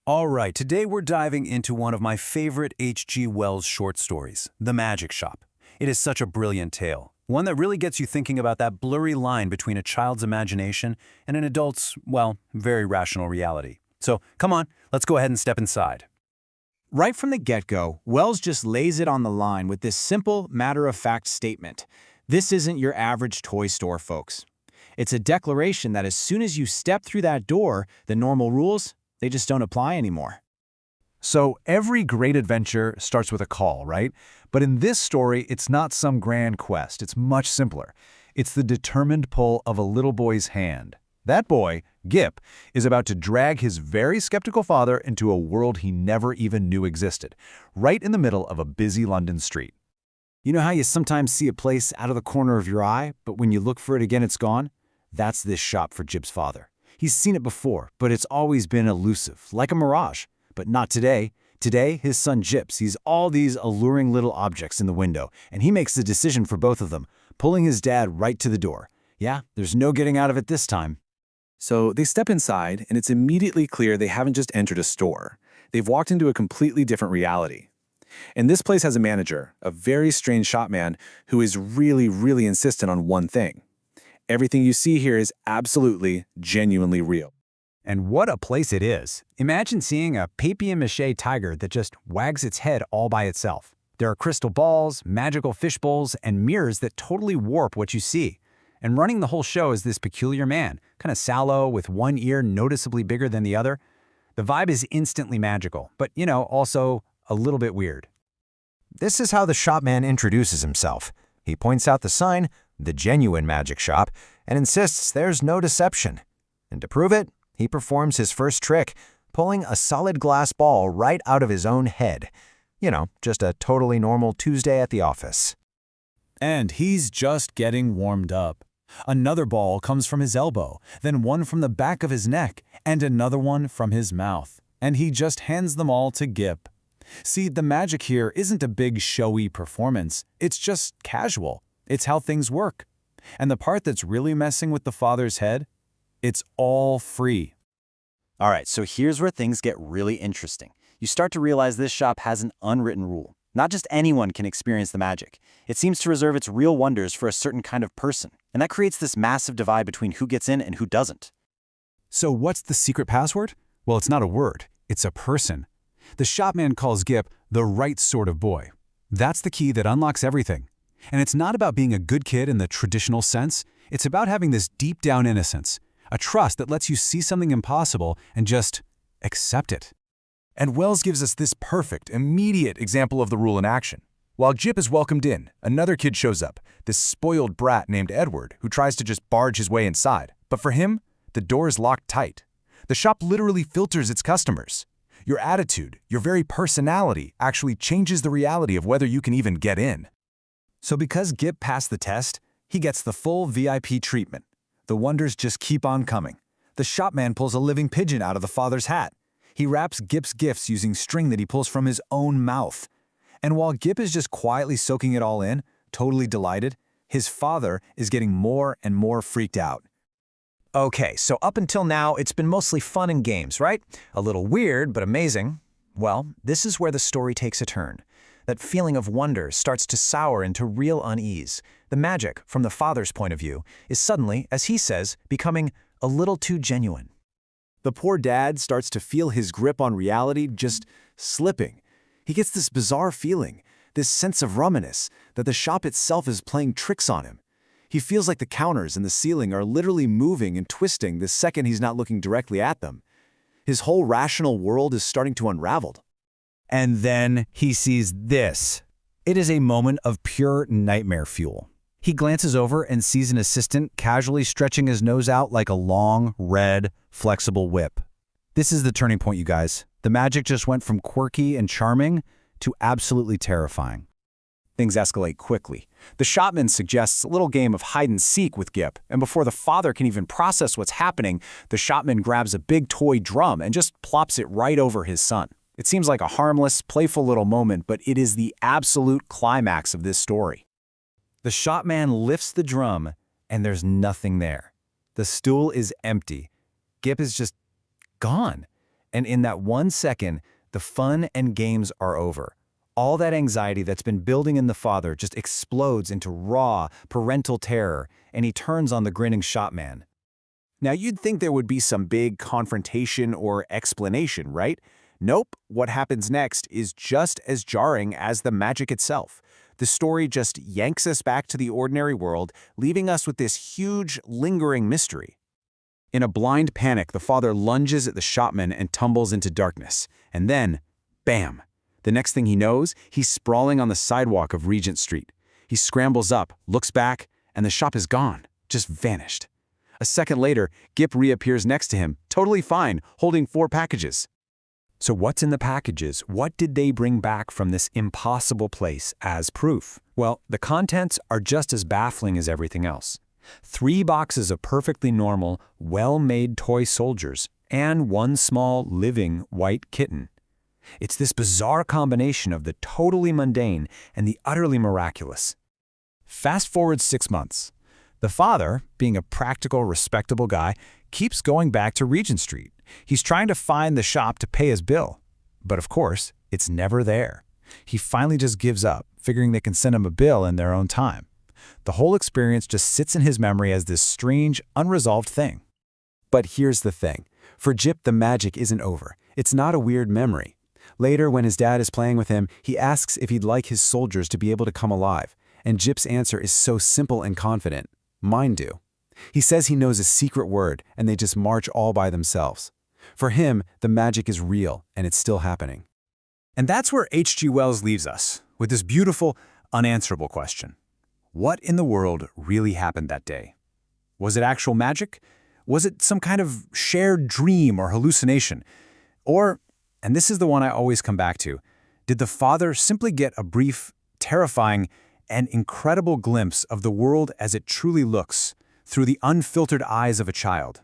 All right, today we're diving into one of my favorite H.G. Wells short stories, The Magic Shop. It is such a brilliant tale, one that really gets you thinking about that blurry line between a child's imagination and an adult's, well, very rational reality. So, come on, let's go ahead and step inside. Right from the get-go, Wells just lays it on the line with this simple, matter-of-fact statement. This isn't your average toy store, folks. It's a declaration that as soon as you step through that door, the normal rules, they just don't apply anymore. So every great adventure starts with a call, right? But in this story, it's not some grand quest. It's much simpler. It's the determined pull of a little boy's hand. That boy, Gip, is about to drag his very skeptical father into a world he never even knew existed, right in the middle of a busy London street. You know how you sometimes see a place out of the corner of your eye, but when you look for it again, it's gone? That's this shop for Gip's father. He's seen it before, but it's always been elusive, like a mirage. But not today. Today, his son Jip sees all these alluring little objects in the window, and he makes the decision for both of them, pulling his dad right to the door. Yeah, there's no getting out of it this time. So they step inside, and it's immediately clear they haven't just entered a store. They've walked into a completely different reality. And this place has a manager, a very strange shopman, who is really insistent on one thing. Everything you see here is absolutely, genuinely real. And what a place it is. Imagine seeing a papier-mâché tiger that just wags its head all by itself. There are crystal balls, magical fish bowls, and mirrors that totally warp what you see. And running the whole show is this peculiar man, kind of sallow with one ear noticeably bigger than the other. The vibe is instantly magical, but, also a little bit weird. This is how the shopman introduces himself. He points out the sign, The Genuine Magic Shop, and insists there's no deception. And to prove it, he performs his first trick, pulling a solid glass ball right out of his own head. Just a totally normal Tuesday at the office. And he's just getting warmed up. Another ball comes from his elbow, then one from the back of his neck, and another one from his mouth. And he just hands them all to Gip. See, the magic here isn't a big showy performance. It's just casual. It's how things work. And the part that's really messing with the father's head, it's all free. All right, so here's where things get really interesting. You start to realize this shop has an unwritten rule. Not just anyone can experience the magic. It seems to reserve its real wonders for a certain kind of person. And that creates this massive divide between who gets in and who doesn't. So what's the secret password? Well, it's not a word. It's a person. The shopman calls Gip the right sort of boy. That's the key that unlocks everything. And it's not about being a good kid in the traditional sense. It's about having this deep-down innocence, a trust that lets you see something impossible and just accept it. And Wells gives us this perfect, immediate example of the rule in action. While Jip is welcomed in, another kid shows up, this spoiled brat named Edward, who tries to just barge his way inside. But for him, the door is locked tight. The shop literally filters its customers. Your attitude, your very personality, actually changes the reality of whether you can even get in. So because Gip passed the test, he gets the full VIP treatment. The wonders just keep on coming. The shopman pulls a living pigeon out of the father's hat. He wraps Gip's gifts using string that he pulls from his own mouth. And while Gip is just quietly soaking it all in, totally delighted, his father is getting more and more freaked out. Okay, so up until now, it's been mostly fun and games, right? A little weird, but amazing. Well, this is where the story takes a turn. That feeling of wonder starts to sour into real unease. The magic, from the father's point of view, is suddenly, as he says, becoming a little too genuine. The poor dad starts to feel his grip on reality just slipping. He gets this bizarre feeling, this sense of rumminess, that the shop itself is playing tricks on him. He feels like the counters and the ceiling are literally moving and twisting the second he's not looking directly at them. His whole rational world is starting to unravel. And then he sees this. It is a moment of pure nightmare fuel. He glances over and sees an assistant casually stretching his nose out like a long, red, flexible whip. This is the turning point, you guys. The magic just went from quirky and charming to absolutely terrifying. Things escalate quickly. The shopman suggests a little game of hide-and-seek with Gip, and before the father can even process what's happening, the shopman grabs a big toy drum and just plops it right over his son. It seems like a harmless, playful little moment, but it is the absolute climax of this story. The shopman lifts the drum, and there's nothing there. The stool is empty. Gip is just gone. And in that 1 second, the fun and games are over. All that anxiety that's been building in the father just explodes into raw, parental terror, and he turns on the grinning shopman. Now you'd think there would be some big confrontation or explanation, right? Nope, what happens next is just as jarring as the magic itself. The story just yanks us back to the ordinary world, leaving us with this huge, lingering mystery. In a blind panic, the father lunges at the shopman and tumbles into darkness. And then, bam! The next thing he knows, he's sprawling on the sidewalk of Regent Street. He scrambles up, looks back, and the shop is gone, just vanished. A second later, Gip reappears next to him, totally fine, holding 4 packages. So what's in the packages? What did they bring back from this impossible place as proof? Well, the contents are just as baffling as everything else. 3 boxes of perfectly normal, well-made toy soldiers, and 1 small, living, white kitten. It's this bizarre combination of the totally mundane and the utterly miraculous. Fast forward 6 months. The father, being a practical, respectable guy, keeps going back to Regent Street. He's trying to find the shop to pay his bill. But of course, it's never there. He finally just gives up, figuring they can send him a bill in their own time. The whole experience just sits in his memory as this strange, unresolved thing. But here's the thing. For Jip, the magic isn't over. It's not a weird memory. Later, when his dad is playing with him, he asks if he'd like his soldiers to be able to come alive. And Jip's answer is so simple and confident. Mine do. He says he knows a secret word, and they just march all by themselves. For him, the magic is real, and it's still happening. And that's where H.G. Wells leaves us, with this beautiful, unanswerable question. What in the world really happened that day? Was it actual magic? Was it some kind of shared dream or hallucination? Or, and this is the one I always come back to, did the father simply get a brief, terrifying, and incredible glimpse of the world as it truly looks, through the unfiltered eyes of a child?